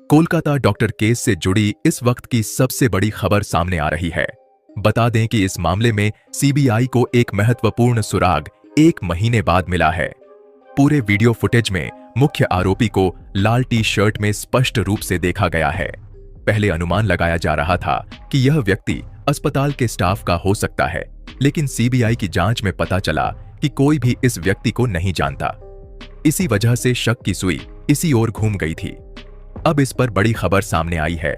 Kolkata doctor case से जुड़ी इस वक्त की सबसे बड़ी खबर सामने आ रही है। बता दें कि इस मामले में सीबीआई को एक महत्वपूर्ण सुराग 1 महीने बाद मिला है। पूरे वीडियो फुटेज में मुख्य आरोपी को लाल टी शर्ट में स्पष्ट रूप से देखा गया है। पहले अनुमान लगाया जा रहा था कि यह व्यक्ति अस्पताल के स्टाफ का हो सकता है, लेकिन सीबीआई की जांच में पता चला कि कोई भी इस व्यक्ति को नहीं जानता। इसी वजह से शक की सुई इसी ओर घूम गई थी। अब इस पर बड़ी खबर सामने आई है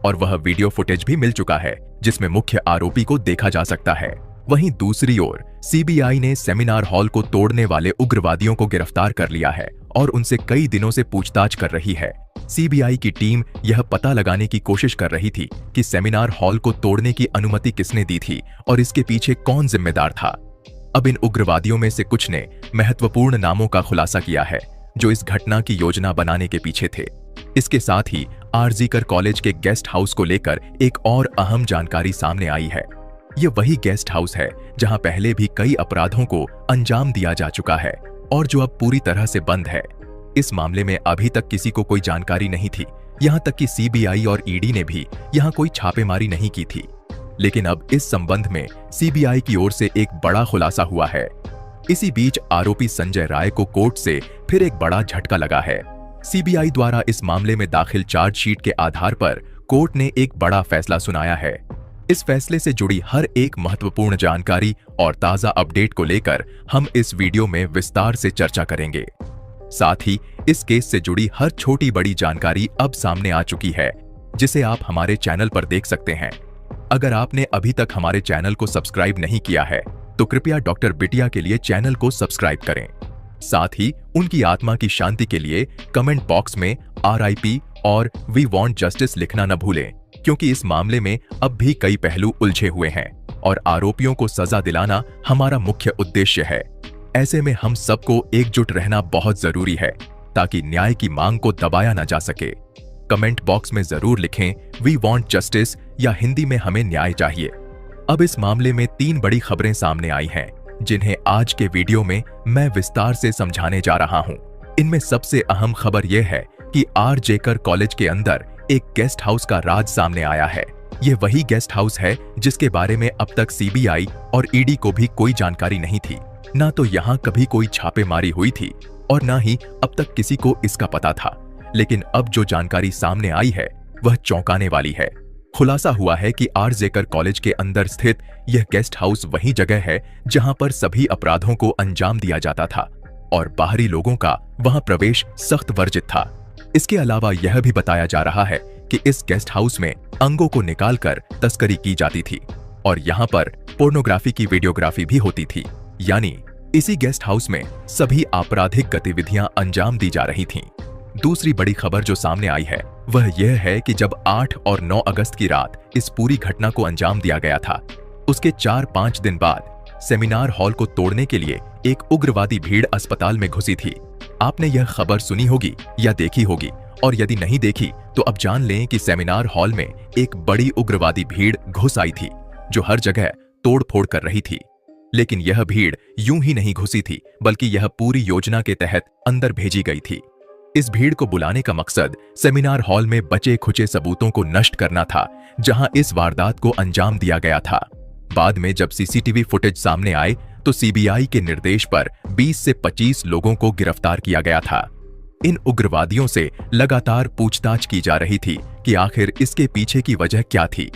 और वह वीडियो फुटेज भी मिल चुका है जिसमें मुख्य आरोपी को देखा जा सकता है। वहीं दूसरी ओर सीबीआई ने सेमिनार हॉल को तोड़ने वाले उग्रवादियों को गिरफ्तार कर लिया है और उनसे कई दिनों से पूछताछ कर रही है। सीबीआई की टीम यह पता लगाने की कोशिश कर रही थी कि सेमिनार हॉल को तोड़ने की अनुमति किसने दी थी और इसके पीछे कौन जिम्मेदार था। अब इन उग्रवादियों में से कुछ ने महत्वपूर्ण नामों का खुलासा किया है जो इस घटना की योजना बनाने के पीछे थे। इसके साथ ही आरजीकर कॉलेज के गेस्ट हाउस को लेकर एक और अहम जानकारी सामने आई है। यह वही गेस्ट हाउस है जहां पहले भी कई अपराधों को अंजाम दिया जा चुका है और जो अब पूरी तरह से बंद है। इस मामले में अभी तक किसी को कोई जानकारी नहीं थी, यहां तक कि सीबीआई और ईडी ने भी यहां कोई छापेमारी नहीं की थी। लेकिन अब इस संबंध में सीबीआई की ओर से एक बड़ा खुलासा हुआ है। इसी बीच आरोपी संजय राय को कोर्ट से फिर एक बड़ा झटका लगा है। सीबीआई द्वारा इस मामले में दाखिल चार्जशीट के आधार पर कोर्ट ने एक बड़ा फैसला सुनाया है। इस फैसले से जुड़ी हर एक महत्वपूर्ण जानकारी और ताजा अपडेट को लेकर हम इस वीडियो में विस्तार से चर्चा करेंगे। साथ ही इस केस से जुड़ी हर छोटी बड़ी जानकारी अब सामने आ चुकी है, जिसे आप हमारे चैनल पर देख सकते हैं। अगर आपने अभी तक हमारे चैनल को सब्सक्राइब नहीं किया है तो कृपया डॉक्टर बिटिया के लिए चैनल को सब्सक्राइब करें। साथ ही उनकी आत्मा की शांति के लिए कमेंट बॉक्स में RIP और वी वांट जस्टिस लिखना न भूलें, क्योंकि इस मामले में अब भी कई पहलू उलझे हुए हैं और आरोपियों को सजा दिलाना हमारा मुख्य उद्देश्य है। ऐसे में हम सबको एकजुट रहना बहुत जरूरी है ताकि न्याय की मांग को दबाया न जा सके। कमेंट बॉक्स में जरूर लिखें वी वांट जस्टिस या हिंदी में हमें न्याय चाहिए। अब इस मामले में 3 बड़ी खबरें सामने आई हैं जिन्हें आज के वीडियो में मैं विस्तार से समझाने जा रहा हूं। इनमें सबसे अहम खबर यह है कि आरजेकर कॉलेज के अंदर एक गेस्ट हाउस का राज सामने आया है। यह वही गेस्ट हाउस है जिसके बारे में अब तक सीबीआई और ईडी को भी कोई जानकारी नहीं थी। ना तो यहाँ कभी कोई छापेमारी हुई थी और ना ही अब तक किसी को इसका पता था। लेकिन अब जो जानकारी सामने आई है वह चौंकाने वाली है। खुलासा हुआ है कि आरजेकर कॉलेज के अंदर स्थित यह गेस्ट हाउस वही जगह है जहां पर सभी अपराधों को अंजाम दिया जाता था और बाहरी लोगों का वहां प्रवेश सख्त वर्जित था। इसके अलावा यह भी बताया जा रहा है कि इस गेस्ट हाउस में अंगों को निकालकर तस्करी की जाती थी और यहाँ पर पोर्नोग्राफी की वीडियोग्राफी भी होती थी। यानी इसी गेस्ट हाउस में सभी आपराधिक गतिविधियां अंजाम दी जा रही थीं। दूसरी बड़ी खबर जो सामने आई है वह यह है कि जब 8 और 9 अगस्त की रात इस पूरी घटना को अंजाम दिया गया था, उसके 4-5 दिन बाद सेमिनार हॉल को तोड़ने के लिए एक उग्रवादी भीड़ अस्पताल में घुसी थी। आपने यह खबर सुनी होगी या देखी होगी, और यदि नहीं देखी तो अब जान लें कि सेमिनार हॉल में एक बड़ी उग्रवादी भीड़ घुस आई थी जो हर जगह तोड़-फोड़ कर रही थी। लेकिन यह भीड़ यूं ही नहीं घुसी थी, बल्कि यह पूरी योजना के तहत अंदर भेजी गई थी। इस भीड़ को बुलाने का मकसद सेमिनार हॉल में बचे खुचे सबूतों को नष्ट करना था जहां इस वारदात को अंजाम दिया गया था। बाद में जब सीसीटीवी फुटेज सामने आए तो सीबीआई के निर्देश पर 20 से 25 लोगों को गिरफ्तार किया गया था। इन उग्रवादियों से लगातार पूछताछ की जा रही थी कि आखिर इसके पीछे की वजह क्या थी।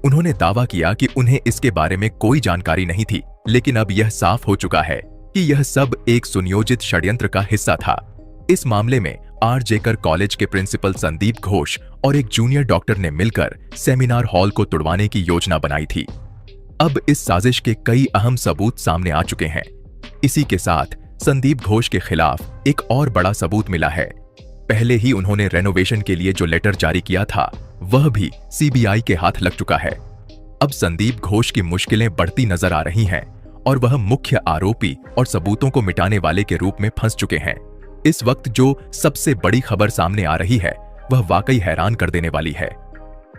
उन्होंने दावा किया कि उन्हें इसके बारे में कोई जानकारी नहीं थी, लेकिन अब यह साफ हो चुका है कि यह सब एक सुनियोजित षड्यंत्र का हिस्सा था। इस मामले में आरजेकर कॉलेज के प्रिंसिपल संदीप घोष और एक जूनियर डॉक्टर ने मिलकर सेमिनार हॉल को तुड़वाने की योजना बनाई थी। अब इस साजिश के कई अहम सबूत सामने आ चुके हैं। इसी के साथ संदीप घोष के खिलाफ एक और बड़ा सबूत मिला है। पहले ही उन्होंने रेनोवेशन के लिए जो लेटर जारी किया था वह भी सीबीआई के हाथ लग चुका है। अब संदीप घोष की मुश्किलें बढ़ती नजर आ रही हैं और वह मुख्य आरोपी और सबूतों को मिटाने वाले के रूप में फंस चुके हैं। इस वक्त जो सबसे बड़ी खबर सामने आ रही है वह वाकई हैरान कर देने वाली है।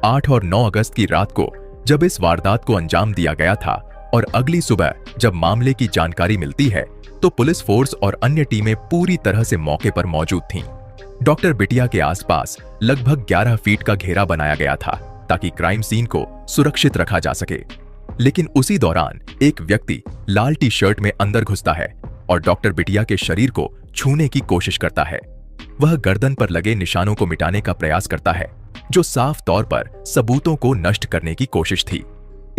8 और 9 अगस्त की रात को जब इस वारदात को अंजाम दिया गया था और अगली सुबह जब मामले की जानकारी मिलती है तो पुलिस फोर्स और अन्य टीमें पूरी तरह से मौके पर मौजूद थीं। डॉक्टर बिटिया के आसपास लगभग 11 फीट का घेरा बनाया गया था ताकि क्राइम सीन को सुरक्षित रखा जा सके। लेकिन उसी दौरान एक व्यक्ति लाल टी शर्ट में अंदर घुसता है और डॉक्टर बिटिया के शरीर को छूने की कोशिश करता है। वह गर्दन पर लगे निशानों को मिटाने का प्रयास करता है, जो साफ तौर पर सबूतों को नष्ट करने की कोशिश थी।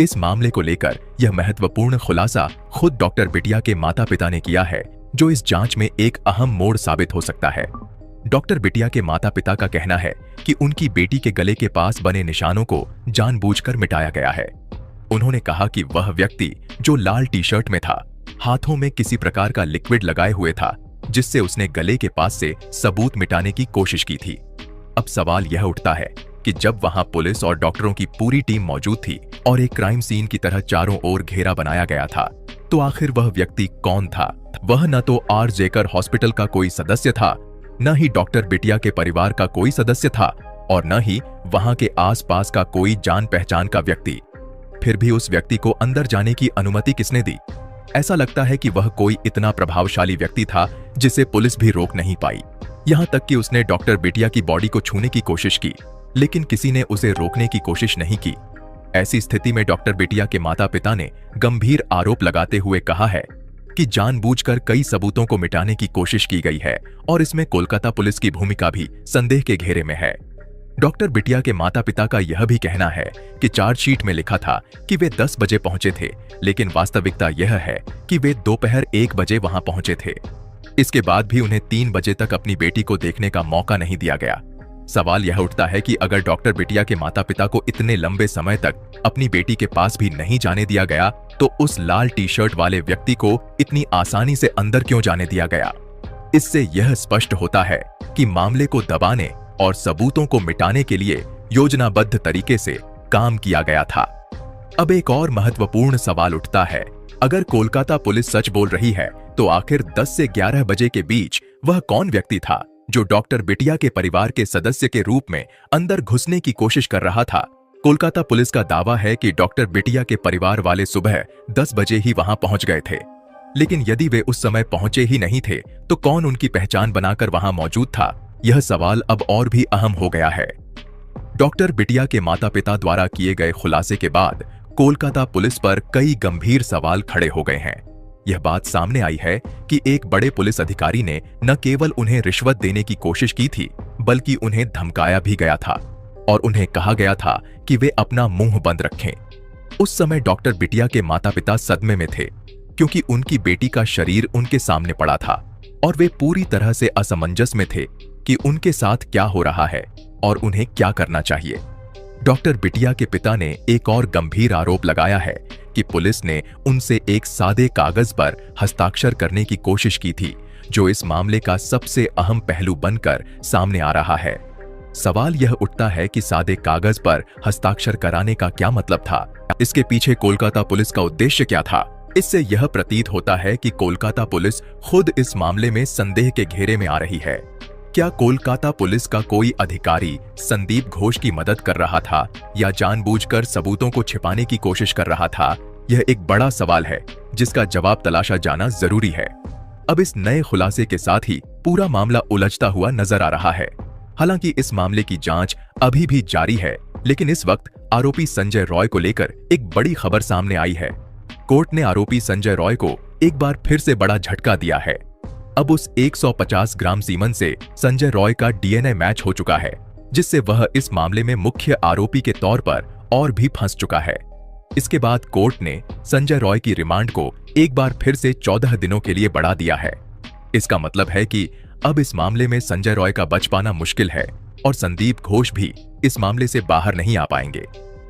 इस मामले को लेकर यह महत्वपूर्ण खुलासा खुद डॉक्टर बिटिया के माता पिता ने किया है, जो इस जांच में एक अहम मोड़ साबित हो सकता है। डॉक्टर बिटिया के माता पिता का कहना है कि उनकी बेटी के गले के पास बने निशानों को जानबूझकर मिटाया गया है। उन्होंने कहा कि वह व्यक्ति जो लाल टी शर्ट में था, हाथों में किसी प्रकार का लिक्विड लगाए हुए था, जिससे उसने गले के पास से सबूत मिटाने की कोशिश की थी। अब सवाल यह उठता है कि जब वहां पुलिस और डॉक्टरों की पूरी टीम मौजूद थी और एक क्राइम सीन की तरह चारों ओर घेरा बनाया गया था, तो आखिर वह व्यक्ति कौन था? वह न तो आर जेकर हॉस्पिटल का कोई सदस्य था, न ही डॉक्टर बिटिया के परिवार का कोई सदस्य था और न ही वहां के आसपास का कोई जान पहचान का व्यक्ति। फिर भी उस व्यक्ति को अंदर जाने की अनुमति किसने दी? ऐसा लगता है कि वह कोई इतना प्रभावशाली व्यक्ति था जिसे पुलिस भी रोक नहीं पाई। यहां तक कि उसने डॉक्टर बिटिया की बॉडी को छूने की कोशिश की, लेकिन किसी ने उसे रोकने की कोशिश नहीं की। ऐसी स्थिति में डॉक्टर बिटिया के माता पिता ने गंभीर आरोप लगाते हुए कहा है कि जानबूझकर कई सबूतों को मिटाने की कोशिश की गई है और इसमें कोलकाता पुलिस की भूमिका भी संदेह के घेरे में है। डॉक्टर बिटिया के माता पिता का यह भी कहना है कि चार्जशीट में लिखा था कि वे 10 बजे पहुंचे थे, लेकिन वास्तविकता यह है कि वे दोपहर 1 बजे वहां पहुंचे थे। इसके बाद भी उन्हें 3 बजे तक अपनी बेटी को देखने का मौका नहीं दिया गया। सवाल यह उठता है कि अगर डॉक्टर बिटिया के माता पिता को इतने लंबे समय तक अपनी बेटी के पास भी नहीं जाने दिया गया, तो उस लाल टी शर्ट वाले व्यक्ति को इतनी आसानी से अंदर क्यों जाने दिया गया? इससे यह स्पष्ट होता है कि मामले को दबाने और सबूतों को मिटाने के लिए योजनाबद्ध तरीके से काम किया गया था। अब एक और महत्वपूर्ण सवाल उठता है, अगर कोलकाता पुलिस सच बोल रही है, तो आखिर 10 से 11 बजे के बीच वह कौन व्यक्ति था जो डॉक्टर बिटिया के परिवार के सदस्य के रूप में अंदर घुसने की कोशिश कर रहा था? कोलकाता पुलिस का दावा है कि डॉक्टर बिटिया के परिवार वाले सुबह 10 बजे ही वहां पहुंच गए थे, लेकिन यदि वे उस समय पहुंचे ही नहीं थे, तो कौन उनकी पहचान बनाकर वहां मौजूद था? यह सवाल अब और भी अहम हो गया है। डॉक्टर बिटिया के माता पिता द्वारा किए गए खुलासे के बाद कोलकाता पुलिस पर कई गंभीर सवाल खड़े हो गए हैं। यह बात सामने आई है कि एक बड़े पुलिस अधिकारी ने न केवल उन्हें रिश्वत देने की कोशिश की थी, बल्कि उन्हें धमकाया भी गया था और उन्हें कहा गया था कि वे अपना मुंह बंद रखें। उस समय डॉक्टर बिटिया के माता पिता सदमे में थे, क्योंकि उनकी बेटी का शरीर उनके सामने पड़ा था और वे पूरी तरह से असमंजस में थे कि उनके साथ क्या हो रहा है और उन्हें क्या करना चाहिए। डॉक्टर बिटिया के पिता ने एक और गंभीर आरोप लगाया है कि पुलिस ने उनसे एक सादे कागज पर हस्ताक्षर करने की कोशिश की थी, जो इस मामले का सबसे अहम पहलू बनकर सामने आ रहा है। सवाल यह उठता है कि सादे कागज पर हस्ताक्षर कराने का क्या मतलब था? इसके पीछे कोलकाता पुलिस का उद्देश्य क्या था? इससे यह प्रतीत होता है कि कोलकाता पुलिस खुद इस मामले में संदेह के घेरे में आ रही है। क्या कोलकाता पुलिस का कोई अधिकारी संदीप घोष की मदद कर रहा था या जानबूझकर सबूतों को छिपाने की कोशिश कर रहा था? यह एक बड़ा सवाल है जिसका जवाब तलाशा जाना जरूरी है। अब इस नए खुलासे के साथ ही पूरा मामला उलझता हुआ नजर आ रहा है। हालांकि इस मामले की जांच अभी भी जारी है, लेकिन इस वक्त आरोपी संजय रॉय को लेकर एक बड़ी खबर सामने आई है। कोर्ट ने आरोपी संजय रॉय को एक बार फिर से बड़ा झटका दिया है। अब उस 150 ग्राम सीमन से संजय रॉय का डीएनए मैच हो चुका है, जिससे वह इस मामले में मुख्य आरोपी के तौर पर और भी फंस चुका है। इसके बाद कोर्ट ने संजय रॉय की रिमांड को एक बार फिर से 14 दिनों के लिए बढ़ा दिया है। इसका मतलब है कि अब इस मामले में संजय रॉय का बच पाना मुश्किल है और संदीप घोष भी इस मामले से बाहर नहीं आ पाएंगे।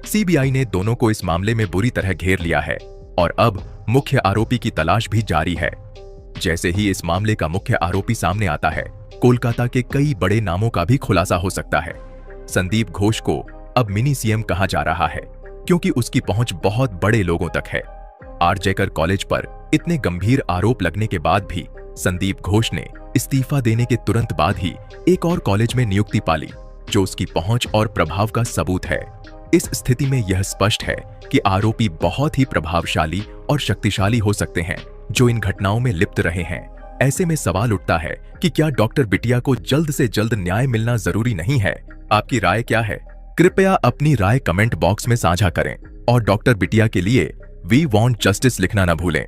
सीबीआई ने दोनों को इस मामले में बुरी तरह घेर लिया है और अब मुख्य आरोपी की तलाश भी जारी है। जैसे ही इस मामले का मुख्य आरोपी सामने आता है, कोलकाता के कई बड़े नामों का भी खुलासा हो सकता है। संदीप घोष को अब मिनी सीएम कहा जा रहा है, क्योंकि उसकी पहुंच बहुत बड़े लोगों तक है। आर जेकर कॉलेज पर इतने गंभीर आरोप लगने के बाद भी संदीप घोष ने इस्तीफा देने के तुरंत बाद ही एक और कॉलेज में नियुक्ति पाली, जो उसकी पहुंच और प्रभाव का सबूत है। इस स्थिति में यह स्पष्ट है कि आरोपी बहुत ही प्रभावशाली और शक्तिशाली हो सकते हैं, जो इन घटनाओं में लिप्त रहे हैं। ऐसे में सवाल उठता है कि क्या डॉक्टर बिटिया को जल्द से जल्द न्याय मिलना जरूरी नहीं है? आपकी राय क्या है? कृपया अपनी राय कमेंट बॉक्स में साझा करें और डॉक्टर बिटिया के लिए वी वांट जस्टिस लिखना न भूलें।